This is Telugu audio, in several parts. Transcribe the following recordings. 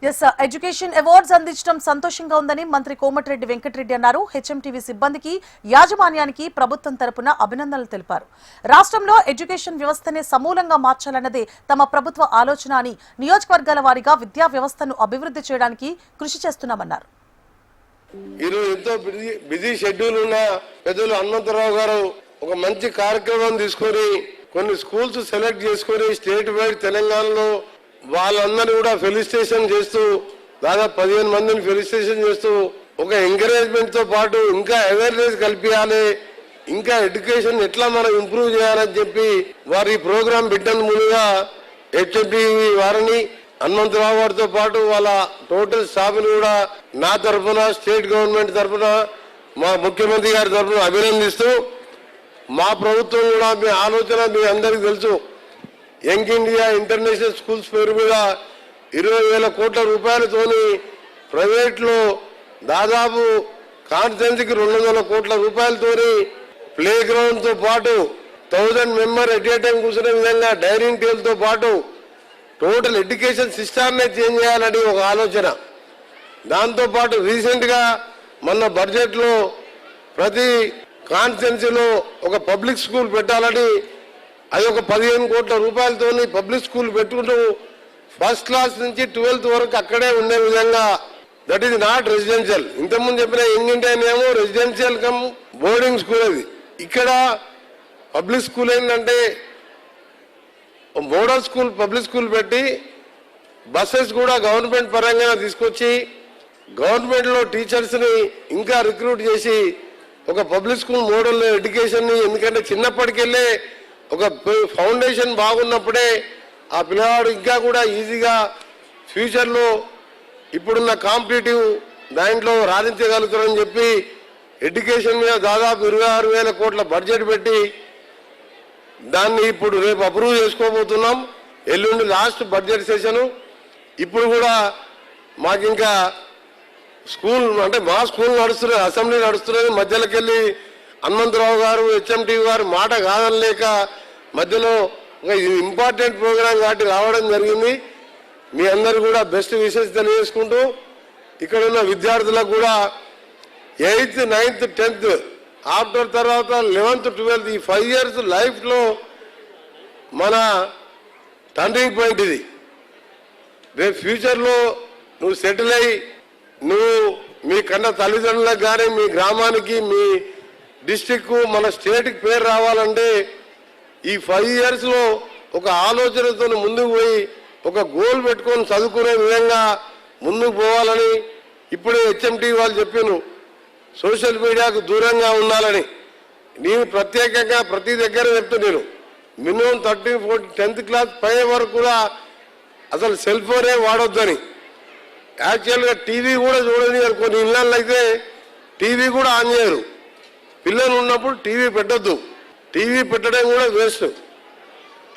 ఎడ్యుకేషన్ అవార్డ్స్ అందించడం సంతోషంగా ఉందని మంత్రి కోమటిరెడ్డి వెంకటరెడ్డి అన్నారు. హెచ్ఎంటీవీ సిబ్బందికి యాజమాన్యానికి ప్రభుత్వం తరపున అభినందనలు తెలిపారు. రాష్ట్రంలో ఎడ్యుకేషన్ వ్యవస్థనే సమూలంగా మార్చాలన్నదే తమ ప్రభుత్వ ఆలోచన అని నియోజకవర్గాల వారీగా విద్యా వ్యవస్థను అభివృద్ధి చేయడానికి కృషి చేస్తున్నామన్నారు. ఈరోజు ఎంతో బిజీ షెడ్యూల్ ఉన్న పెద్దలు హనుమంతరావు గారు ఒక మంచి కార్యక్రమం తీసుకొని కొన్ని స్కూల్స్ సెలెక్ట్ చేసుకొని స్టేట్ వైడ్ తెలంగాణలో వాళ్ళందరినీ కూడా ఫెలిసిటేషన్ చేస్తూ దాదాపు 15 మందిని ఫెలిసిటేషన్ చేస్తూ ఒక ఎంకరేజ్మెంట్ తో పాటు ఇంకా అవేర్నెస్ కల్పించాలి, ఇంకా ఎడ్యుకేషన్ ఎట్లా మనం ఇంప్రూవ్ చేయాలని చెప్పి వారి ప్రోగ్రామ్ పెట్టిన ముందుగా హెచ్ఎంటీవీ వారిని హనుమంతరావు గారితో పాటు వాళ్ళ టోటల్ స్టాఫ్ ని కూడా నా తరఫున స్టేట్ గవర్నమెంట్ తరఫున మా ముఖ్యమంత్రి గారి తరఫున అభినందిస్తూ మా ప్రభుత్వం కూడా మీ ఆలోచన మీ అందరికీ తెలుసు. యంగ్ ఇండియా ఇంటర్నేషనల్ స్కూల్స్ పేరు మీద 20,000 కోట్ల రూపాయలతోని ప్రైవేట్ లో దాదాపు కాన్స్టిట్యున్సీకి 200 కోట్ల రూపాయలతోని ప్లే గ్రౌండ్ తో పాటు 1000 మెంబర్ ఎట్ ఏ టైం కూర్చునే విధంగా డైనింగ్ టేబుల్ తో పాటు టోటల్ ఎడ్యుకేషన్ సిస్టాన్ని చేంజ్ చేయాలని ఒక ఆలోచన. దాంతో పాటు రీసెంట్ గా మొన్న బడ్జెట్ లో ప్రతి కాన్స్టిట్యున్సీలో ఒక పబ్లిక్ స్కూల్ పెట్టాలని అది ఒక 15 కోట్ల రూపాయలతోని పబ్లిక్ స్కూల్ పెట్టుకుంటూ ఫస్ట్ క్లాస్ నుంచి 12th వరకు అక్కడే ఉండే విధంగా, దట్ ఈజ్ నాట్ రెసిడెన్షియల్. ఇంతకుముందు చెప్పిన యంగ్ ఇండియా ఏమో రెసిడెన్షియల్ కమ్ బోర్డింగ్ స్కూల్. అది ఇక్కడ పబ్లిక్ స్కూల్ ఏంటంటే మోడల్ స్కూల్ పబ్లిక్ స్కూల్ పెట్టి బస్సెస్ కూడా గవర్నమెంట్ పరంగా తీసుకొచ్చి గవర్నమెంట్ లో టీచర్స్ ని ఇంకా రిక్రూట్ చేసి ఒక పబ్లిక్ స్కూల్ మోడల్ ఎడ్యుకేషన్ ని, ఎందుకంటే చిన్నప్పటికెళ్ళే ఒక ఫౌండేషన్ బాగున్నప్పుడే ఆ పిల్లవాడు ఇంకా కూడా ఈజీగా ఫ్యూచర్లో ఇప్పుడున్న కాంపిటేటివ్ దాంట్లో రాణించగలుగుతారని చెప్పి ఎడ్యుకేషన్ మీద దాదాపు 26,000 కోట్ల బడ్జెట్ పెట్టి దాన్ని ఇప్పుడు రేపు అప్రూవ్ చేసుకోబోతున్నాం. ఎల్లుండి లాస్ట్ బడ్జెట్ సెషను. ఇప్పుడు కూడా మాకు ఇంకా స్కూల్ అంటే మా స్కూల్ నడుస్తున్నది, అసెంబ్లీ నడుస్తున్నది. మధ్యలోకి వెళ్ళి హనుమంతరావు గారు హెచ్ఎంటీవీ గారు మాట కాదనలేక మధ్యలో ఇంపార్టెంట్ ప్రోగ్రాం కాబట్టి రావడం జరిగింది. మీ అందరు కూడా బెస్ట్ విషెస్ తెలియజేసుకుంటూ ఇక్కడ ఉన్న విద్యార్థులకు కూడా 8th, 9th, 10th ఆఫ్టర్ తర్వాత 11th, 12th ఈ 5 years లైఫ్లో మన టర్నింగ్ పాయింట్ ఇది. రేపు ఫ్యూచర్లో నువ్వు సెటిల్ అయ్యి నువ్వు మీ కన్నా తల్లిదండ్రులకు కానీ మీ గ్రామానికి మీ డిస్టిక్ మన స్టేట్కి పేరు రావాలంటే ఈ 5 years లో ఒక ఆలోచనతో ముందుకు పోయి ఒక గోల్ పెట్టుకొని చదువుకునే విధంగా ముందుకు పోవాలని ఇప్పుడే హెచ్ఎంటీ వాళ్ళు చెప్పాను, సోషల్ మీడియాకు దూరంగా ఉండాలని. నేను ప్రత్యేకంగా ప్రతి దగ్గర చెప్తున్నాను, మినిమం 13, 14, 10th క్లాస్ పై వరకు కూడా అసలు సెల్ ఫోనే వాడొద్దని. యాక్చువల్గా టీవీ కూడా చూడని కొన్ని ఇళ్ళల్లో అయితే టీవీ కూడా ఆన్ చేయరు. పిల్లలు ఉన్నప్పుడు టీవీ పెట్టద్దు, టీవీ పెట్టడం కూడా వేస్ట్.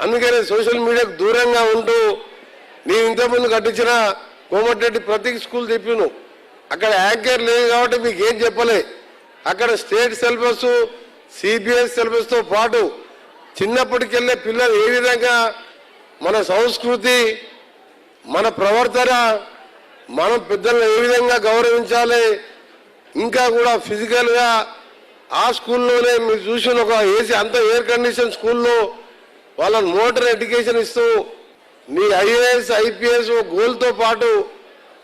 అందుకని సోషల్ మీడియాకు దూరంగా ఉంటూ నేను ఇంతకుముందు కట్టించిన కోమటిరెడ్డి ప్రతి స్కూల్ చెప్పాను, అక్కడ యాంకర్ లేదు కాబట్టి మీకు ఏం చెప్పలే. అక్కడ స్టేట్ సిలబస్ సిబిఎస్ సిలబస్తో పాటు చిన్నప్పటికెళ్ళే పిల్లలు ఏ విధంగా మన సంస్కృతి మన ప్రవర్తన మనం పెద్దలను ఏ విధంగా గౌరవించాలి, ఇంకా కూడా ఫిజికల్గా ఆ స్కూల్లోనే మీరు చూసిన ఒక ఏసీ అంత ఎయిర్ కండిషన్ స్కూల్లో వాళ్ళని మోటార్ ఎడ్యుకేషన్ ఇస్తూ నీ ఐఏఎస్ ఐపీఎస్ గోల్తో పాటు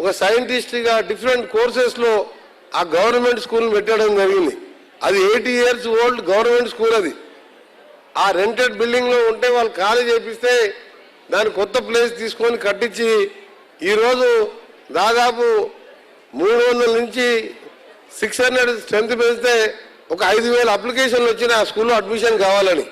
ఒక సైంటిస్ట్గా డిఫరెంట్ కోర్సెస్లో ఆ గవర్నమెంట్ స్కూల్ పెట్టడం జరిగింది. అది 80 years ఓల్డ్ గవర్నమెంట్ స్కూల్. అది ఆ రెంటెడ్ బిల్డింగ్లో ఉంటే వాళ్ళు ఖాళీ చేపిస్తే దాని కొత్త ప్లేస్ తీసుకొని కట్టించి ఈరోజు దాదాపు 300 నుంచి 600 స్ట్రెంత్ పెంచితే ఒక 5,000 అప్లికేషన్లు వచ్చిన ఆ స్కూల్లో అడ్మిషన్ కావాలని.